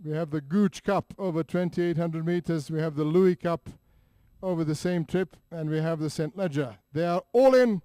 We have the Gooch Cup over 2,800 meters. We have the Louis Cup over the same trip, and we have the St. Leger. They are all in.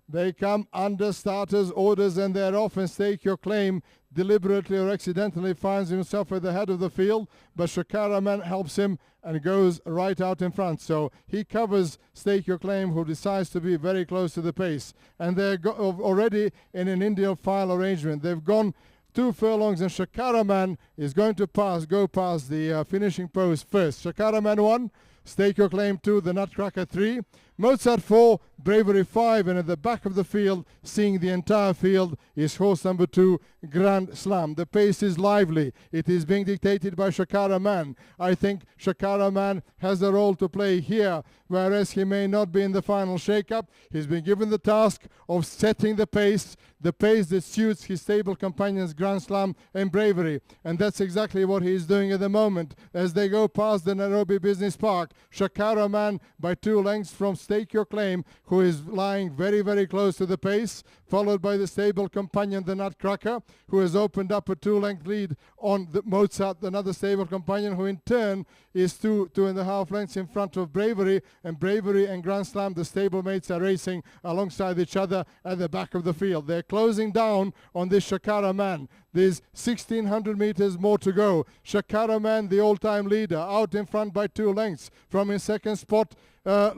They come under starters' orders, and they're off. And Stake Your Claim deliberately or accidentally finds himself at the head of the field, but Shakara Man helps him and goes right out in front. So he covers Stake Your Claim, who decides to be very close to the pace. And they're already in an Indian file arrangement. They've gone 2 furlongs, and Shakara Man is going to go past the finishing post first. Shakara Man 1, Stake Your Claim 2, the Nutcracker 3, Mozart 4, Bravery 5, and at the back of the field, seeing the entire field, is horse number 2, Grand Slam. The pace is lively. It is being dictated by Shakara Man. I think Shakara Man has a role to play here, whereas he may not be in the final shake-up. He's been given the task of setting the pace that suits his stable companions Grand Slam and Bravery. And that's exactly what he's doing at the moment. As they go past the Nairobi Business Park, Shakara Man by 2 lengths from Stake Your Claim, who is lying very, very close to the pace, followed by the stable companion, the Nutcracker, who has opened up a 2-length lead on the Mozart, another stable companion, who in turn is 2.5 lengths in front of Bravery. And Bravery and Grand Slam, the stable mates, are racing alongside each other at the back of the field. They're closing down on this Shakara Man. There's 1,600 meters more to go. Shakara Man, the all-time leader, out in front by 2 lengths. From in second spot,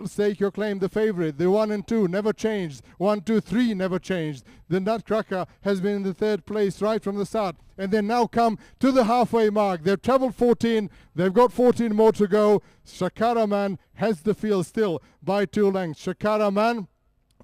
Stake Your Claim, the favorite. The 1 and 2 never changed. 1, 2, 3 never changed. The Nutcracker has been in the 3rd place right from the start. And they now come to the halfway mark. They've traveled 14. They've got 14 more to go. Shakara Man has the field still by 2 lengths. Shakara Man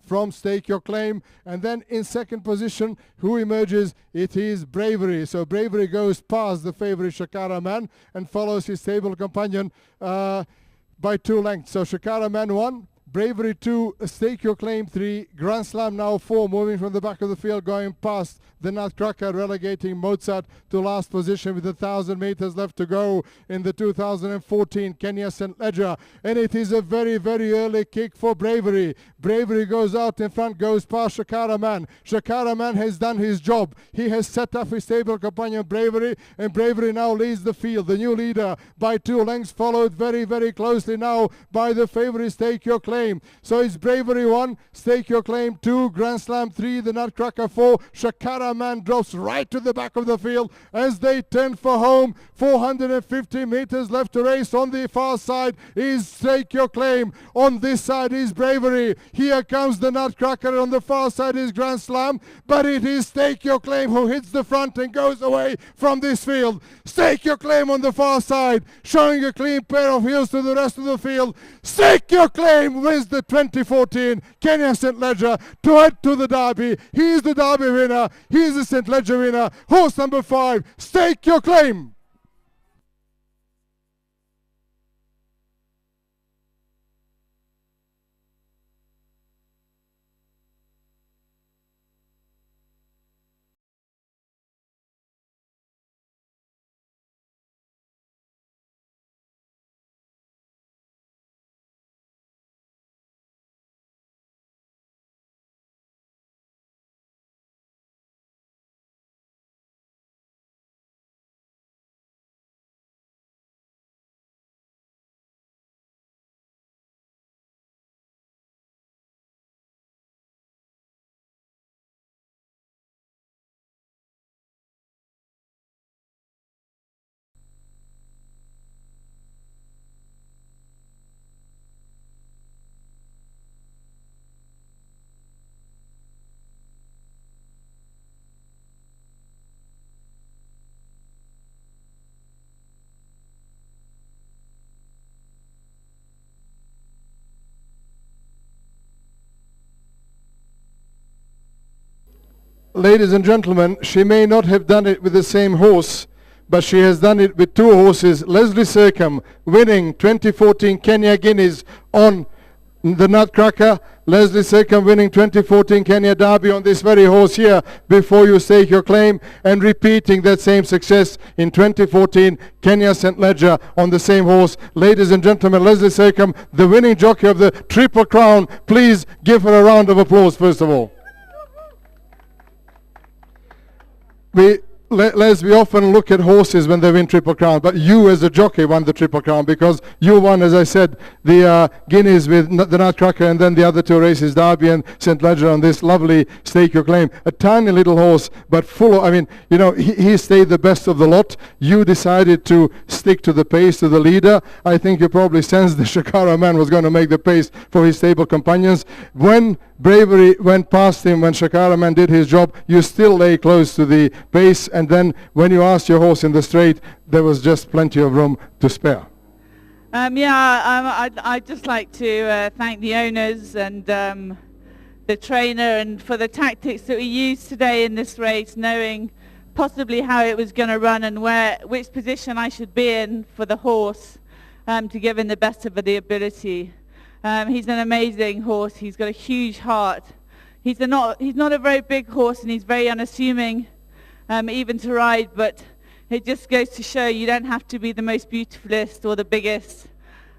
from Stake Your Claim, and then in second position, who emerges? It is Bravery. So Bravery goes past the favorite Shakara Man and follows his stable companion by 2 lengths. So Shakara Man 1, Bravery 2, Stake Your Claim 3, Grand Slam now 4, moving from the back of the field, going past the Nutcracker, relegating Mozart to last position with 1,000 meters left to go in the 2014 Kenya St. Leger. And it is a very, very early kick for Bravery. Bravery goes out in front, goes past Shakara Man. Shakara Man has done his job. He has set up his stable companion Bravery, and Bravery now leads the field. The new leader by 2 lengths, followed very, very closely now by the favorite Stake Your Claim. So it's Bravery 1, Stake Your Claim 2, Grand Slam 3, the Nutcracker 4. Shakara Man drops right to the back of the field as they turn for home. 450 meters left to race. On the far side is Stake Your Claim. On this side is Bravery. Here comes the Nutcracker. On the far side is Grand Slam. But it is Stake Your Claim who hits the front and goes away from this field. Stake Your Claim on the far side, showing a clean pair of heels to the rest of the field. Stake Your Claim wins the 2014 Kenya St. Leger to head to the Derby. He is the Derby winner. He is the St. Leger winner. Horse number 5, Stake Your Claim. Ladies and gentlemen, she may not have done it with the same horse, but she has done it with 2 horses. Leslie Sercombe winning 2014 Kenya Guineas on the Nutcracker. Leslie Sercombe winning 2014 Kenya Derby on this very horse here, Before You Stake Your Claim, and repeating that same success in 2014 Kenya St. Leger on the same horse. Ladies and gentlemen, Leslie Sercombe, the winning jockey of the Triple Crown. Please give her a round of applause first of all. We Les, we often look at horses when they win Triple Crown, but you as a jockey won the Triple Crown because you won, as I said, the Guineas with the Nutcracker and then the other two races, Derby and St. Leger, on this lovely Stake Your Claim. A tiny little horse, but full of, I mean, you know, he stayed the best of the lot. You decided to stick to the pace, to the leader. I think you probably sensed the Shakara man was going to make the pace for his stable companions. When Bravery went past him, when Shakara man did his job, you still lay close to the pace, and then when you asked your horse in the straight, there was just plenty of room to spare. I'd just like to thank the owners and the trainer and for the tactics that we used today in this race, knowing possibly how it was going to run and which position I should be in for the horse to give him the best of the ability. He's an amazing horse. He's got a huge heart. He's not a very big horse, and he's very unassuming, even to ride, but it just goes to show you don't have to be the most beautifulest or the biggest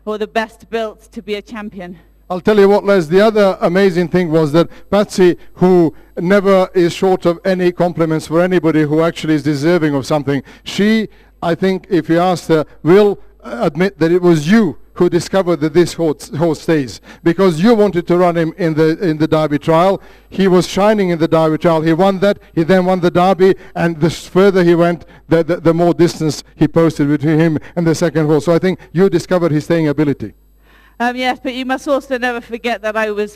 or the best built to be a champion. I'll tell you what, Les, the other amazing thing was that Patsy, who never is short of any compliments for anybody who actually is deserving of something, she, I think, if you asked her, will admit that it was you who discovered that this horse stays, because you wanted to run him in the Derby trial. He was shining in the Derby trial. He won that. He then won the Derby, and the further he went, the more distance he posted between him and the second horse. So I think you discovered his staying ability. Yes, but you must also never forget that I was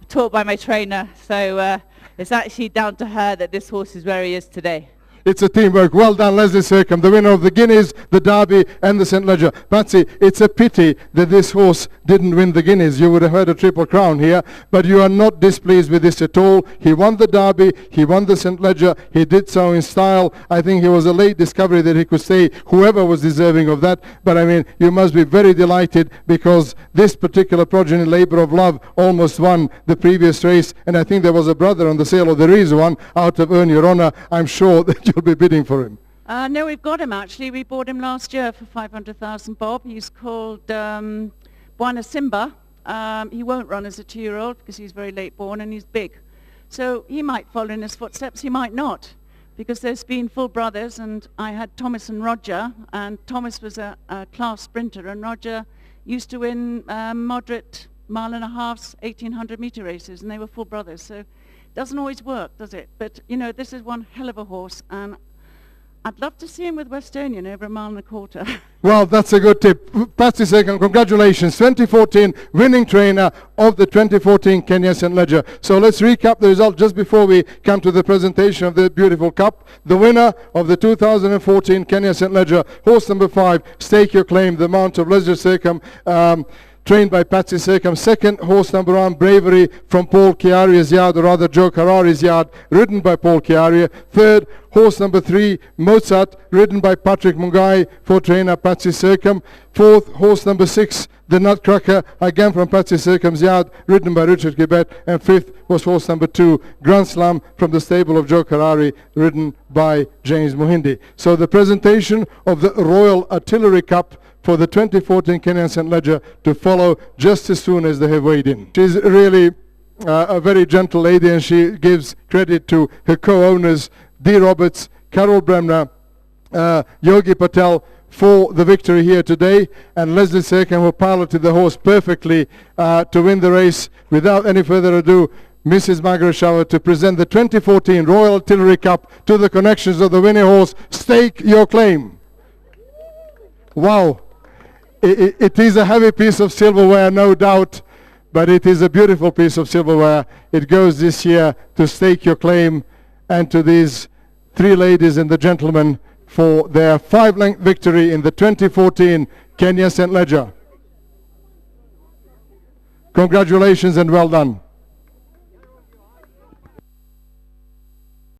taught by my trainer, so it's actually down to her that this horse is where he is today. It's a teamwork. Well done, Leslie Sercombe, the winner of the Guineas, the Derby and the St. Leger. Patsy, it's a pity that this horse didn't win the Guineas. You would have heard a Triple Crown here, but you are not displeased with this at all. He won the Derby, he won the St. Leger, he did so in style. I think he was a late discovery that he could stay, whoever was deserving of that. But I mean, you must be very delighted because this particular progeny, Labour of Love, almost won the previous race, and I think there was a brother on the sale, or there is one, out of Earn Your Honour. I'm sure that you'll be bidding for him. No, we've got him actually. We bought him last year for 500,000 bob. He's called Buana Simba. He won't run as a 2-year-old because he's very late born and he's big. So he might follow in his footsteps, he might not, because there's been full brothers, and I had Thomas and Roger, and Thomas was a class sprinter, and Roger used to win moderate 1.5 1800 meter races, and they were full brothers. So doesn't always work, does it? But, you know, this is one hell of a horse, and I'd love to see him with Westonian over 1.25 miles. Well, that's a good tip. Patsy Sercombe, congratulations. 2014 winning trainer of the 2014 Kenya St. Leger. So let's recap the result just before we come to the presentation of the beautiful cup. The winner of the 2014 Kenya St. Leger, horse number 5, Stake Your Claim, the mount of Leslie Sercombe, trained by Patsy Sercombe. Second, horse number 1, Bravery, from Paul Chiaria's yard, or rather Joe Carrari's yard, ridden by Paul Chiaria. Third, horse number 3, Mozart, ridden by Patrick Mungai for trainer Patsy Sercombe. Fourth, horse number 6, the Nutcracker, again from Patsy Sercombe's yard, ridden by Richard Gibet. And fifth was horse number 2, Grand Slam, from the stable of Joe Carrari, ridden by James Mohindi. So the presentation of the Royal Artillery Cup for the 2014 Kenyan St. Leger to follow just as soon as they have weighed in. She's really a very gentle lady, and she gives credit to her co-owners, Dee Roberts, Carol Bremner, Yogi Patel, for the victory here today, and Leslie Sercombe, who piloted the horse perfectly to win the race. Without any further ado, Mrs. Margaret Shower to present the 2014 Royal Artillery Cup to the connections of the winning horse, Stake Your Claim. Wow. It is a heavy piece of silverware, no doubt, but it is a beautiful piece of silverware. It goes this year to Stake Your Claim and to these 3 ladies and the gentlemen for their 5-length victory in the 2014 Kenya St. Leger. Congratulations and well done.